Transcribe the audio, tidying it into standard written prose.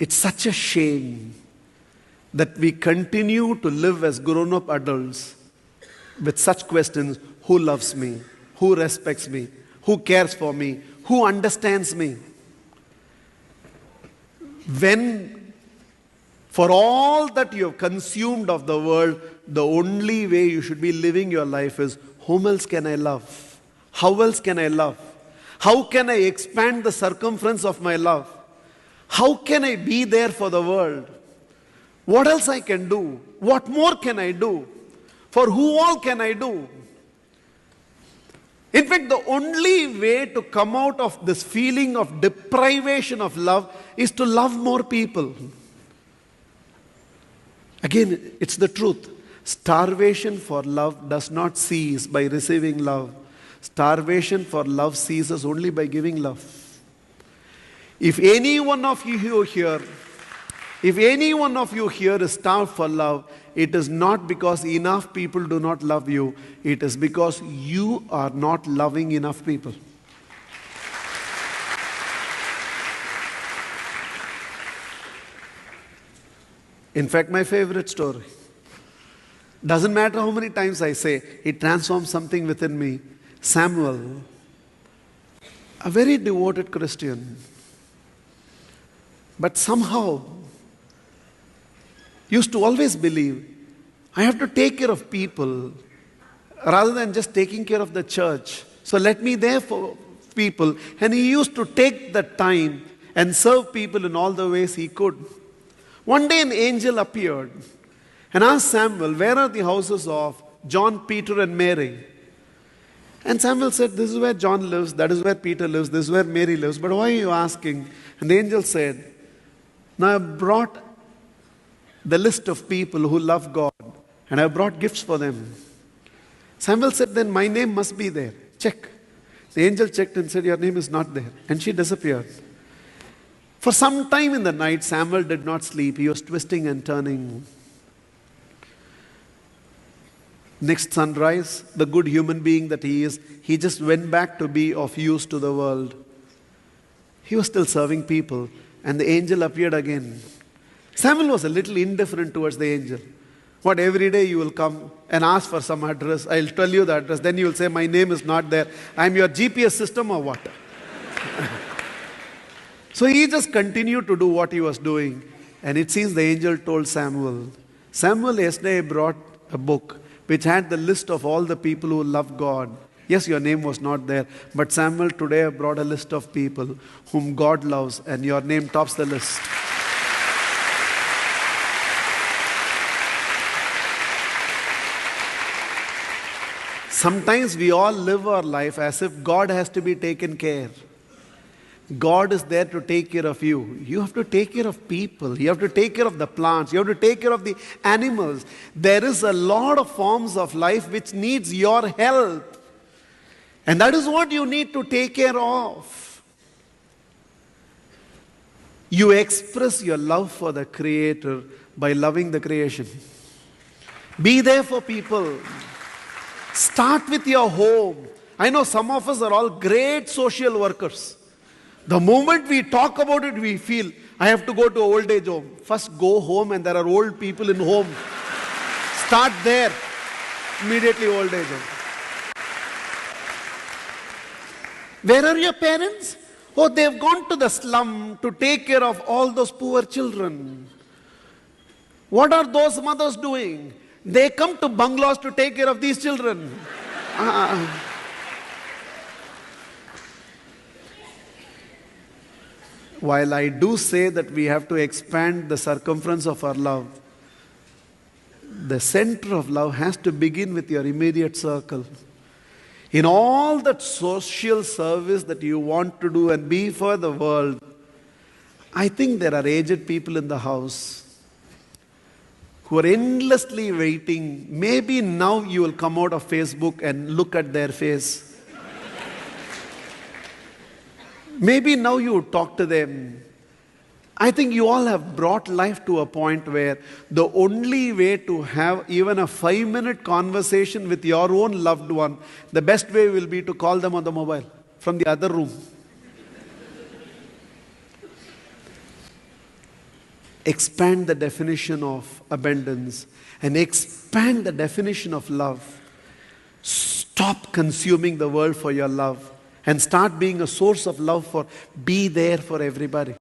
It's such a shame that we continue to live as grown-up adults with such questions: who loves me? Who respects me? Who cares for me? Who understands me? When, for all that you have consumed of the world, the only way you should be living your life is, whom else can I love? How else can I love? How can I expand the circumference of my love? How can I be there for the world? What else I can do? What more can I do? For who all can I do? In fact, the only way to come out of this feeling of deprivation of love is to love more people. Again, it's the truth. Starvation for love does not cease by receiving love. Starvation for love ceases only by giving love. If any one of you here is starved for love, it is not because enough people do not love you. It is because you are not loving enough people. In fact, my favorite story. Doesn't matter how many times I say, it transforms something within me. Samuel, a very devoted Christian, but somehow used to always believe, I have to take care of people rather than just taking care of the church. So let me there for people. And he used to take the time and serve people in all the ways he could. One day an angel appeared and asked Samuel, where are the houses of John, Peter, and Mary? And Samuel said, this is where John lives, that is where Peter lives, this is where Mary lives. But why are you asking? And the angel said, now I brought the list of people who love God, and I brought gifts for them. Samuel said, then my name must be there. Check. The angel checked and said, your name is not there. And she disappeared. For some time in the night, Samuel did not sleep. He was twisting and turning. Next sunrise, the good human being that he is, he just went back to be of use to the world. He was still serving people, and the angel appeared again. Samuel was a little indifferent towards the angel. What, every day you will come and ask for some address. I'll tell you the address. Then you will say, my name is not there. I'm your GPS system or what? So he just continued to do what he was doing. And it seems the angel told Samuel, Samuel, yesterday I brought a book which had the list of all the people who love God. Yes, your name was not there. But Samuel, today I brought a list of people whom God loves, and your name tops the list. Sometimes we all live our life as if God has to be taken care. God is there to take care of you. You have to take care of people. You have to take care of the plants. You have to take care of the animals. There is a lot of forms of life which needs your help. And that is what you need to take care of. You express your love for the Creator by loving the creation. Be there for people. Start with your home. I know some of us are all great social workers. The moment we talk about it, we feel, I have to go to an old age home. First go home and there are old people in home. Start there. Immediately old age home. Where are your parents? Oh, they've gone to the slum to take care of all those poor children. What are those mothers doing? They come to bungalows to take care of these children. While I do say that we have to expand the circumference of our love, the center of love has to begin with your immediate circle. In all that social service that you want to do and be for the world, I think there are aged people in the house who are endlessly waiting. Maybe now you will come out of Facebook and look at their face. Maybe now you talk to them. I think you all have brought life to a point where the only way to have even a 5-minute conversation with your own loved one, the best way will be to call them on the mobile from the other room. expand the definition of abundance and expand the definition of love. Stop consuming the world for your love and start being a source of love. Be there for everybody.